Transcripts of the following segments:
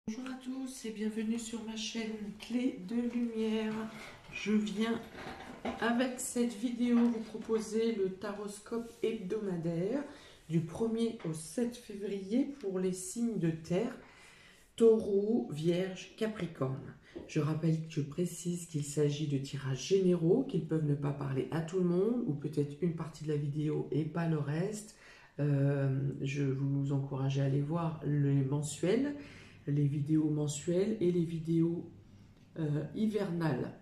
Bonjour à tous et bienvenue sur ma chaîne Clé de Lumière. Je viens avec cette vidéo vous proposer le taroscope hebdomadaire du 1er au 7 février pour les signes de terre, Taureau, Vierge, Capricorne. Je précise qu'il s'agit de tirages généraux, qu'ils peuvent ne pas parler à tout le monde ou peut-être une partie de la vidéo et pas le reste. Je vous encourage à aller voir les mensuels, les vidéos mensuelles et les vidéos hivernales,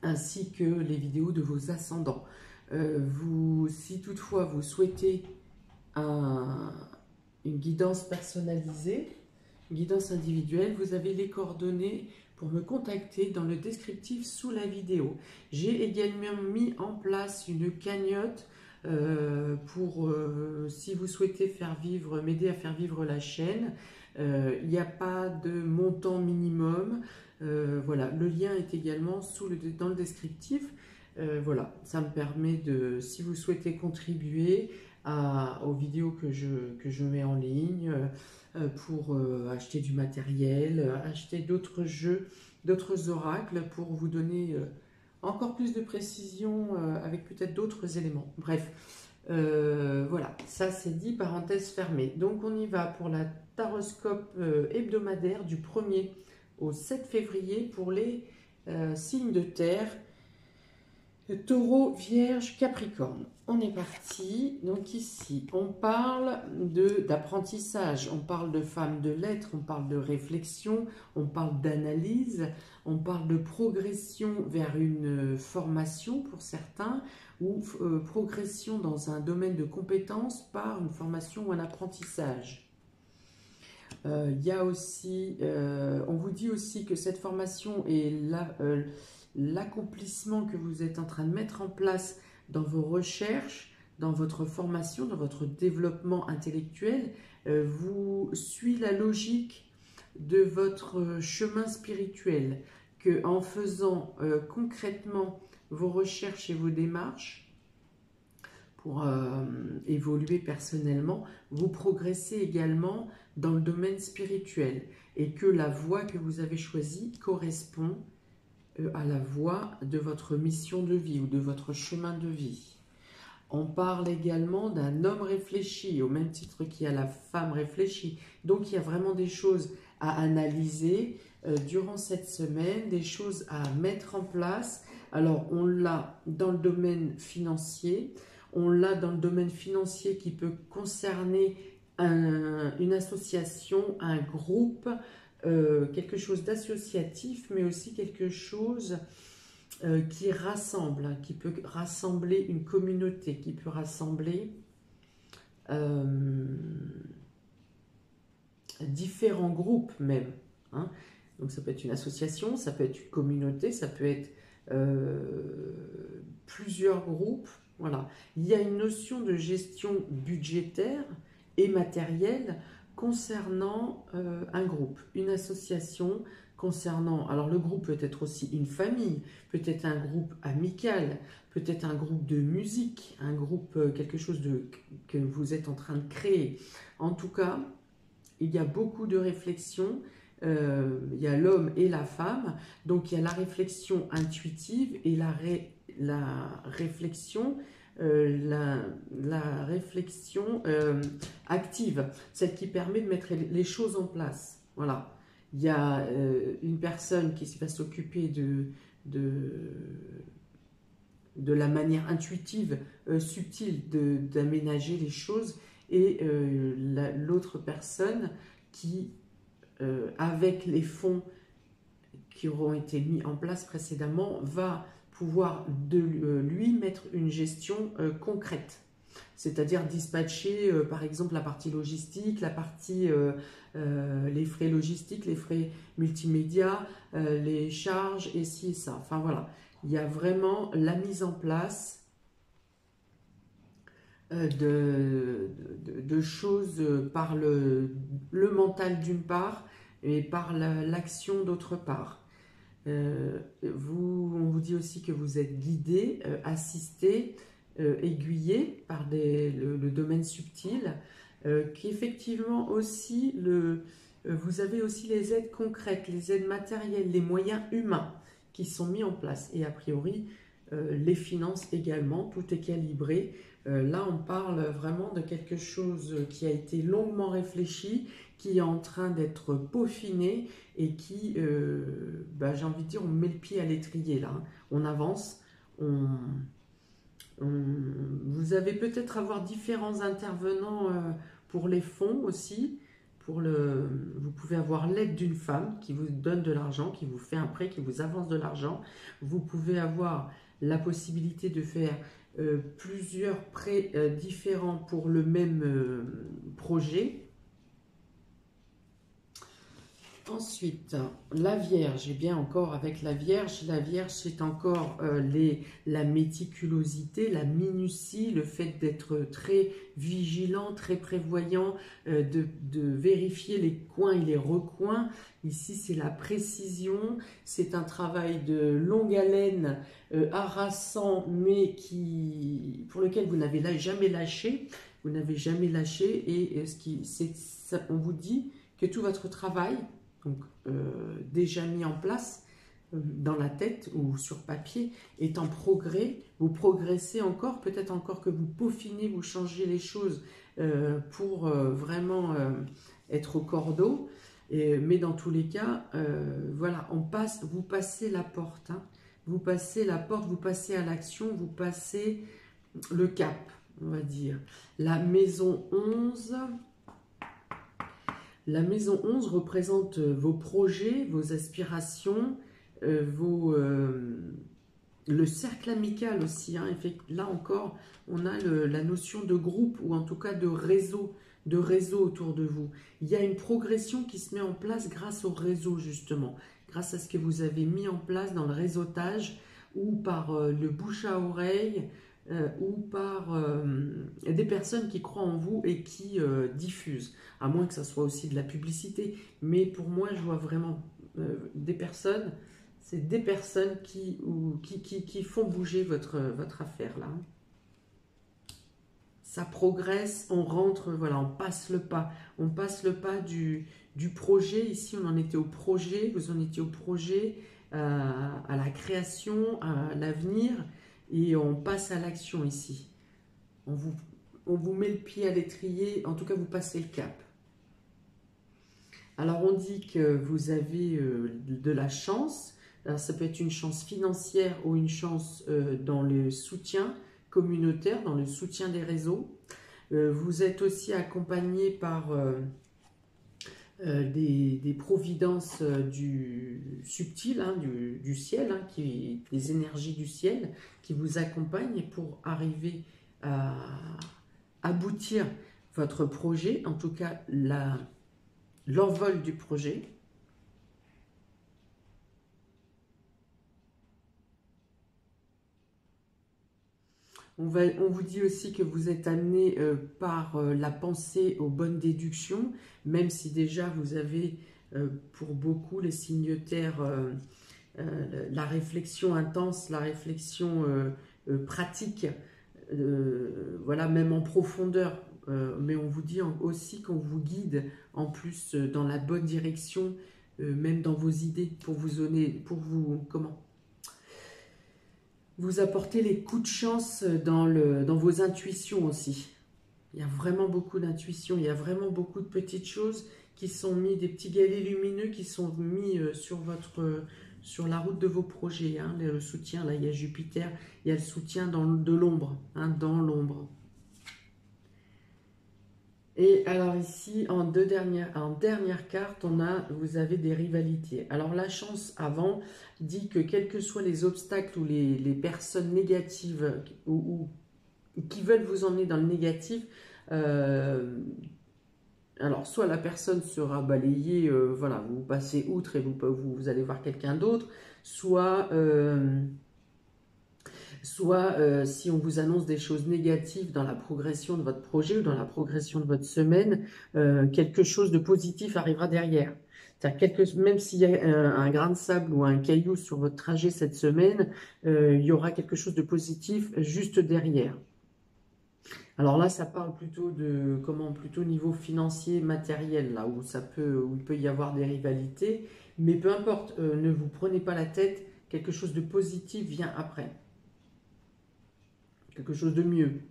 ainsi que les vidéos de vos ascendants. Si toutefois vous souhaitez une guidance personnalisée, une guidance individuelle, vous avez les coordonnées pour me contacter dans le descriptif sous la vidéo. J'ai également mis en place une cagnotte pour si vous souhaitez m'aider à faire vivre la chaîne. Il n'y a pas de montant minimum. Voilà, le lien est également dans le descriptif. Voilà, ça me permet de, si vous souhaitez contribuer aux vidéos que je mets en ligne, pour acheter du matériel, acheter d'autres jeux, d'autres oracles pour vous donner encore plus de précision avec peut-être d'autres éléments. Bref, voilà, ça c'est dit, parenthèse fermée. Donc on y va pour la taroscope hebdomadaire du 1er au 7 février pour les signes de terre, Taureau, Vierge, Capricorne. On est parti. Donc ici, on parle d'apprentissage, on parle de femme de lettres, on parle de réflexion, on parle d'analyse, on parle de progression vers une formation pour certains, ou progression dans un domaine de compétences par une formation ou un apprentissage. Il y a aussi, on vous dit aussi que cette formation est l'accomplissement que vous êtes en train de mettre en place dans vos recherches, dans votre formation, dans votre développement intellectuel, vous suit la logique de votre chemin spirituel, que en faisant concrètement vos recherches et vos démarches pour évoluer personnellement, vous progressez également dans le domaine spirituel et que la voie que vous avez choisie correspond à la voie de votre mission de vie ou de votre chemin de vie. On parle également d'un homme réfléchi, au même titre qu'il y a la femme réfléchie. Donc il y a vraiment des choses à analyser durant cette semaine, des choses à mettre en place. Alors on l'a dans le domaine financier, on l'a dans le domaine financier qui peut concerner une association, un groupe, quelque chose d'associatif, mais aussi quelque chose qui rassemble, qui peut rassembler une communauté, qui peut rassembler différents groupes même. Hein. Donc ça peut être une association, ça peut être une communauté, ça peut être plusieurs groupes. Voilà. Il y a une notion de gestion budgétaire et matérielle concernant un groupe, une association, concernant, alors le groupe peut être aussi une famille, peut-être un groupe amical, peut-être un groupe de musique, un groupe, quelque chose que vous êtes en train de créer. En tout cas, il y a beaucoup de réflexions, il y a l'homme et la femme, donc il y a la réflexion intuitive et la réflexion réflexion active, celle qui permet de mettre les choses en place. Voilà. Il y a une personne qui va s'occuper de la manière intuitive, subtile d'aménager les choses, et l'autre personne qui, avec les fonds qui auront été mis en place précédemment, va pouvoir lui mettre une gestion concrète. C'est-à-dire dispatcher par exemple la partie logistique, la partie les frais logistiques, les frais multimédia, les charges et ci et ça. Enfin voilà, il y a vraiment la mise en place de choses par le mental d'une part et par l'action d'autre part. On vous dit aussi que vous êtes guidé, assisté, aiguillé par le domaine subtil, qu'effectivement aussi Vous avez aussi les aides concrètes, les aides matérielles, les moyens humains qui sont mis en place. Et a priori, les finances également, tout est calibré. Là, on parle vraiment de quelque chose qui a été longuement réfléchi, qui est en train d'être peaufiné et qui, j'ai envie de dire, on met le pied à l'étrier là. Hein. On avance, vous allez peut-être avoir différents intervenants pour les fonds aussi. Vous pouvez avoir l'aide d'une femme qui vous donne de l'argent, qui vous fait un prêt, qui vous avance de l'argent. Vous pouvez avoir la possibilité de faire plusieurs prêts différents pour le même projet. Ensuite, la Vierge, et bien encore avec la Vierge c'est encore la méticulosité, la minutie, le fait d'être très vigilant, très prévoyant, de vérifier les coins et les recoins. Ici, c'est la précision, c'est un travail de longue haleine, harassant, mais pour lequel vous n'avez jamais lâché. Vous n'avez jamais lâché et on vous dit que tout votre travail, donc déjà mis en place dans la tête ou sur papier, est en progrès. Vous progressez encore, peut-être encore que vous peaufinez, vous changez les choses pour vraiment être au cordeau. Mais dans tous les cas, voilà, vous passez la porte. Hein. Vous passez la porte, vous passez à l'action, vous passez le cap, on va dire. La maison 11... La maison 11 représente vos projets, vos aspirations, le cercle amical aussi. Hein. Là encore, on a la notion de groupe ou en tout cas de réseau autour de vous. Il y a une progression qui se met en place grâce au réseau justement, grâce à ce que vous avez mis en place dans le réseautage ou par le bouche à oreille, ou par des personnes qui croient en vous et qui diffusent, à moins que ça soit aussi de la publicité. Mais pour moi, je vois vraiment des personnes, c'est des personnes qui font bouger votre affaire là. Ça progresse, on rentre, voilà, on passe le pas. On passe le pas du projet. Ici, on en était au projet, vous en étiez au projet, à la création, à l'avenir. Et on passe à l'action ici. On vous met le pied à l'étrier, en tout cas vous passez le cap. Alors on dit que vous avez de la chance. Alors, ça peut être une chance financière ou une chance dans le soutien communautaire, dans le soutien des réseaux. Vous êtes aussi accompagné par des providences du subtil, hein, du ciel, hein, des énergies du ciel qui vous accompagnent pour arriver à aboutir votre projet, en tout cas l'envol du projet. On vous dit aussi que vous êtes amené par la pensée aux bonnes déductions, même si déjà vous avez, pour beaucoup, les signataires, la réflexion intense, la réflexion pratique, voilà, même en profondeur. Mais on vous dit aussi qu'on vous guide en plus dans la bonne direction, même dans vos idées, pour vous apporter les coups de chance dans vos intuitions aussi. Il y a vraiment beaucoup d'intuitions, il y a vraiment beaucoup de petites choses qui sont mises, des petits galets lumineux qui sont mis sur la route de vos projets. Hein. Le soutien, là, il y a Jupiter, il y a le soutien de l'ombre, hein, dans l'ombre. Et alors ici, en dernière carte, vous avez des rivalités. Alors la chance avant dit que quels que soient les obstacles ou les personnes négatives ou qui veulent vous emmener dans le négatif, alors soit la personne sera balayée, voilà, vous passez outre et vous allez voir quelqu'un d'autre, soit si on vous annonce des choses négatives dans la progression de votre projet ou dans la progression de votre semaine, quelque chose de positif arrivera derrière. Même s'il y a un grain de sable ou un caillou sur votre trajet cette semaine, il y aura quelque chose de positif juste derrière. Alors là, ça parle plutôt de comment, plutôt niveau financier, matériel, là où où il peut y avoir des rivalités. Mais peu importe, ne vous prenez pas la tête. Quelque chose de positif vient après. Quelque chose de mieux.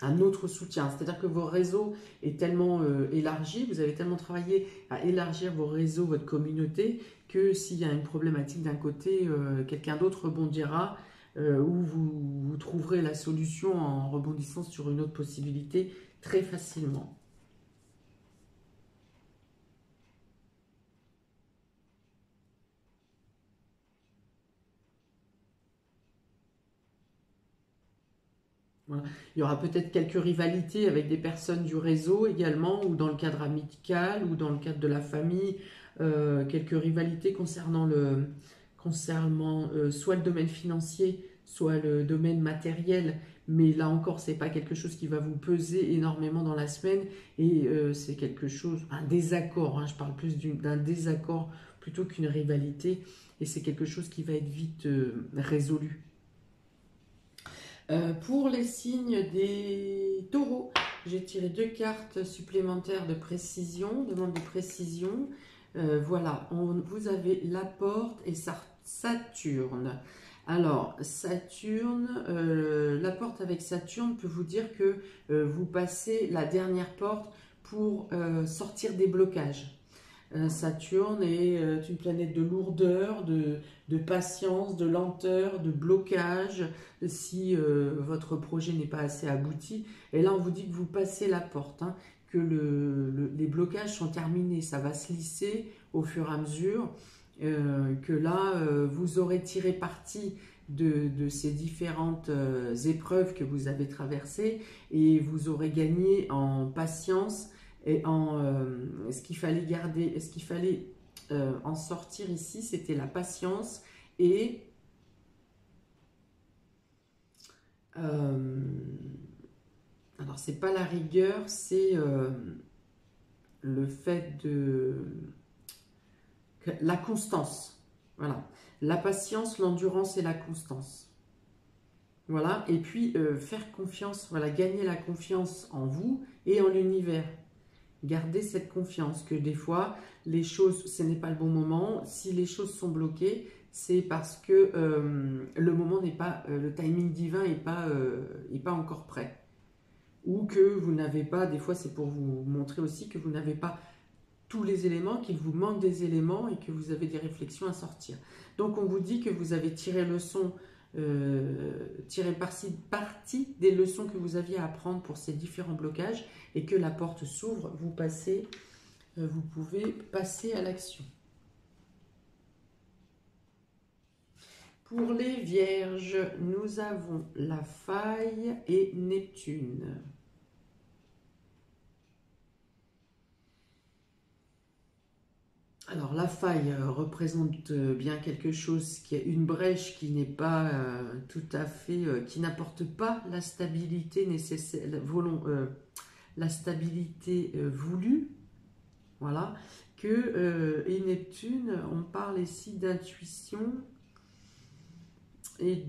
Un autre soutien. C'est-à-dire que votre réseau est tellement élargi, vous avez tellement travaillé à élargir vos réseaux, votre communauté, que s'il y a une problématique d'un côté, quelqu'un d'autre rebondira ou vous trouverez la solution en rebondissant sur une autre possibilité très facilement. Voilà. Il y aura peut-être quelques rivalités avec des personnes du réseau également, ou dans le cadre amical, ou dans le cadre de la famille, quelques rivalités concernant soit le domaine financier, soit le domaine matériel. Mais là encore, c'est pas quelque chose qui va vous peser énormément dans la semaine, et c'est quelque chose, un désaccord, hein, je parle plus d'un désaccord plutôt qu'une rivalité, et c'est quelque chose qui va être vite résolu. Pour les signes des taureaux, j'ai tiré 2 cartes supplémentaires de précision, demande de précision. Voilà, vous avez la porte et Saturne. Alors, Saturne, la porte avec Saturne peut vous dire que vous passez la dernière porte pour sortir des blocages. Saturne est une planète de lourdeur, de patience, de lenteur, de blocage, si votre projet n'est pas assez abouti. Et là, on vous dit que vous passez la porte, hein, que les blocages sont terminés, ça va se lisser au fur et à mesure, que là, vous aurez tiré parti de ces différentes épreuves que vous avez traversées et vous aurez gagné en patience et ce qu'il fallait garder, ce qu'il fallait en sortir ici, c'était la patience et alors c'est pas la rigueur, c'est le fait de la constance. Voilà, la patience, l'endurance et la constance. Voilà, et puis faire confiance, voilà, gagner la confiance en vous et en l'univers. Gardez cette confiance que des fois, les choses, ce n'est pas le bon moment. Si les choses sont bloquées, c'est parce que le moment n'est pas, le timing divin est pas encore prêt. Ou que vous n'avez pas, des fois c'est pour vous montrer aussi que vous n'avez pas tous les éléments, qu'il vous manque des éléments et que vous avez des réflexions à sortir. Donc on vous dit que vous avez tiré parti des leçons que vous aviez à apprendre pour ces différents blocages et que la porte s'ouvre, vous pouvez passer à l'action. Pour les vierges, nous avons la faille et Neptune. Alors la faille représente bien quelque chose qui est une brèche qui n'est pas tout à fait, qui n'apporte pas la stabilité nécessaire, la stabilité voulue. Voilà, et Neptune, on parle ici d'intuition et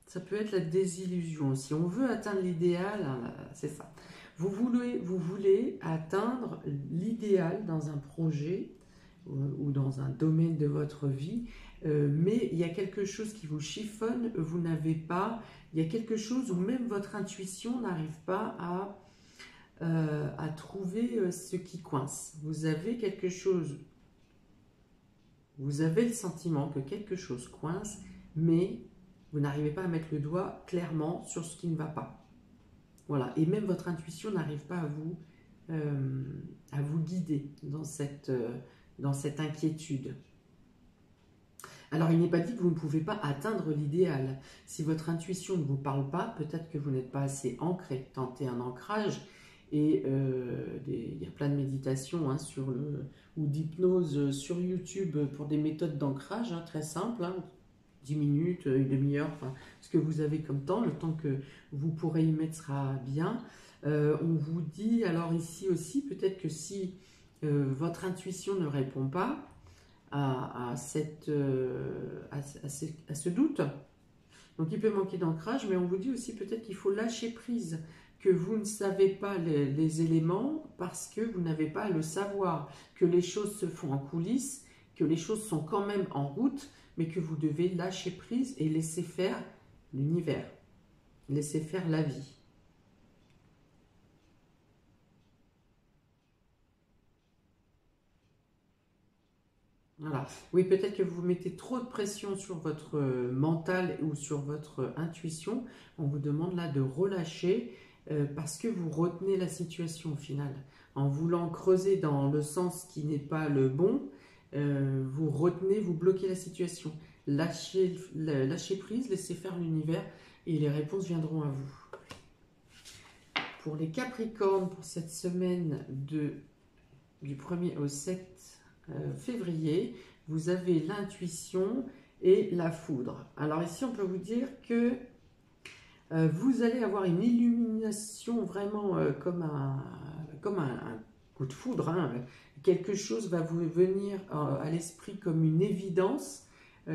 ça peut être la désillusion. Si on veut atteindre l'idéal, hein, c'est ça. Vous voulez atteindre l'idéal dans un projet ou dans un domaine de votre vie, mais il y a quelque chose qui vous chiffonne, vous n'avez pas, il y a quelque chose où même votre intuition n'arrive pas à trouver ce qui coince. Vous avez quelque chose, vous avez le sentiment que quelque chose coince, mais vous n'arrivez pas à mettre le doigt clairement sur ce qui ne va pas. Voilà, et même votre intuition n'arrive pas à vous guider dans cette inquiétude. Alors, il n'est pas dit que vous ne pouvez pas atteindre l'idéal. Si votre intuition ne vous parle pas, peut-être que vous n'êtes pas assez ancré. Tentez un ancrage. Et il y a plein de méditations hein, ou d'hypnose sur YouTube pour des méthodes d'ancrage hein, très simples. Hein, 10 minutes, une demi-heure, enfin, ce que vous avez comme temps, le temps que vous pourrez y mettre sera bien. On vous dit, alors ici aussi, peut-être que si votre intuition ne répond pas à ce doute, Donc il peut manquer d'ancrage, mais on vous dit aussi peut-être qu'il faut lâcher prise, que vous ne savez pas les éléments parce que vous n'avez pas à le savoir, que les choses se font en coulisses, que les choses sont quand même en route, mais que vous devez lâcher prise et laisser faire l'univers, laisser faire la vie. Voilà. Oui, peut-être que vous mettez trop de pression sur votre mental ou sur votre intuition. On vous demande là de relâcher parce que vous retenez la situation au final. En voulant creuser dans le sens qui n'est pas le bon, vous retenez, vous bloquez la situation. Lâchez prise, laissez faire l'univers et les réponses viendront à vous. Pour les Capricornes, pour cette semaine du 1er au 7 février, vous avez l'intuition et la foudre. Alors ici, on peut vous dire que vous allez avoir une illumination vraiment comme un coup de foudre. Hein. Quelque chose va vous venir à l'esprit comme une évidence,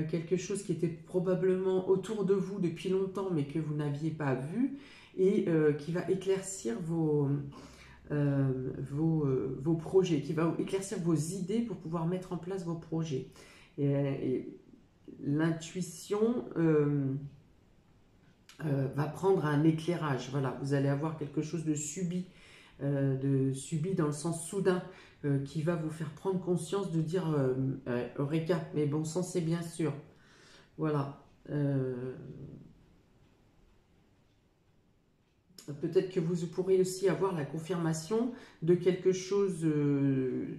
quelque chose qui était probablement autour de vous depuis longtemps, mais que vous n'aviez pas vu, et qui va éclaircir vos projets, qui va éclaircir vos idées pour pouvoir mettre en place vos projets. Et l'intuition va prendre un éclairage. Voilà, vous allez avoir quelque chose de subi dans le sens soudain, qui va vous faire prendre conscience de dire Eureka, mais bon sang, c'est bien sûr. Voilà. Peut-être que vous pourrez aussi avoir la confirmation de quelque chose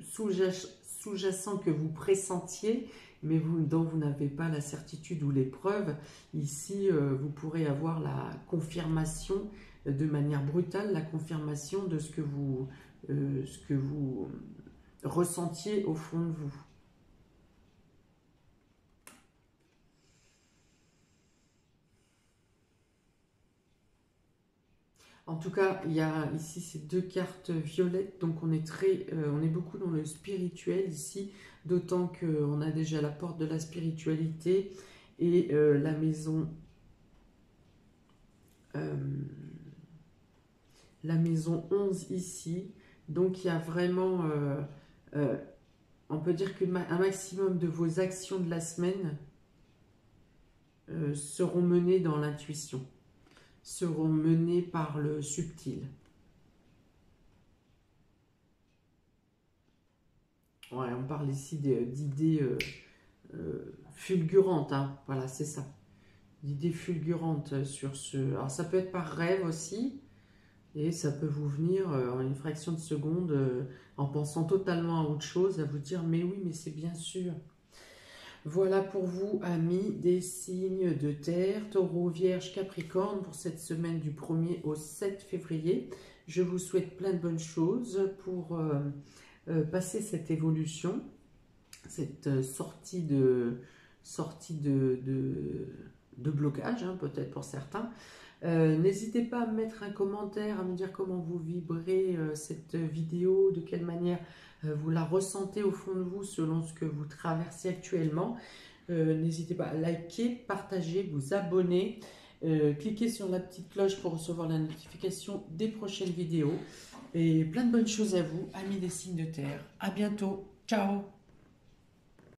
sous-jacent que vous pressentiez, mais dont vous n'avez pas la certitude ou les preuves. Ici, vous pourrez avoir la confirmation de manière brutale, la confirmation de ce que vous ressentiez au fond de vous. En tout cas, il y a ici ces deux cartes violettes, donc on est beaucoup dans le spirituel ici, d'autant qu'on a déjà la porte de la spiritualité et la maison 11 ici. Donc il y a vraiment, on peut dire qu'un maximum de vos actions de la semaine seront menées dans l'intuition, seront menées par le subtil. Ouais, on parle ici d'idées fulgurantes, hein. Voilà, c'est ça. D'idées fulgurantes sur ce... Alors ça peut être par rêve aussi, et ça peut vous venir en une fraction de seconde, en pensant totalement à autre chose, à vous dire, mais oui, mais c'est bien sûr. Voilà pour vous, amis des signes de terre, Taureau, Vierge, Capricorne, pour cette semaine du 1er au 7 février. Je vous souhaite plein de bonnes choses pour passer cette évolution, cette sortie de blocage, hein, peut-être pour certains. N'hésitez pas à me mettre un commentaire, à me dire comment vous vibrez cette vidéo, de quelle manière vous la ressentez au fond de vous selon ce que vous traversez actuellement. N'hésitez pas à liker, partager, vous abonner, cliquez sur la petite cloche pour recevoir la notification des prochaines vidéos. Et plein de bonnes choses à vous, amis des signes de terre. À bientôt, ciao!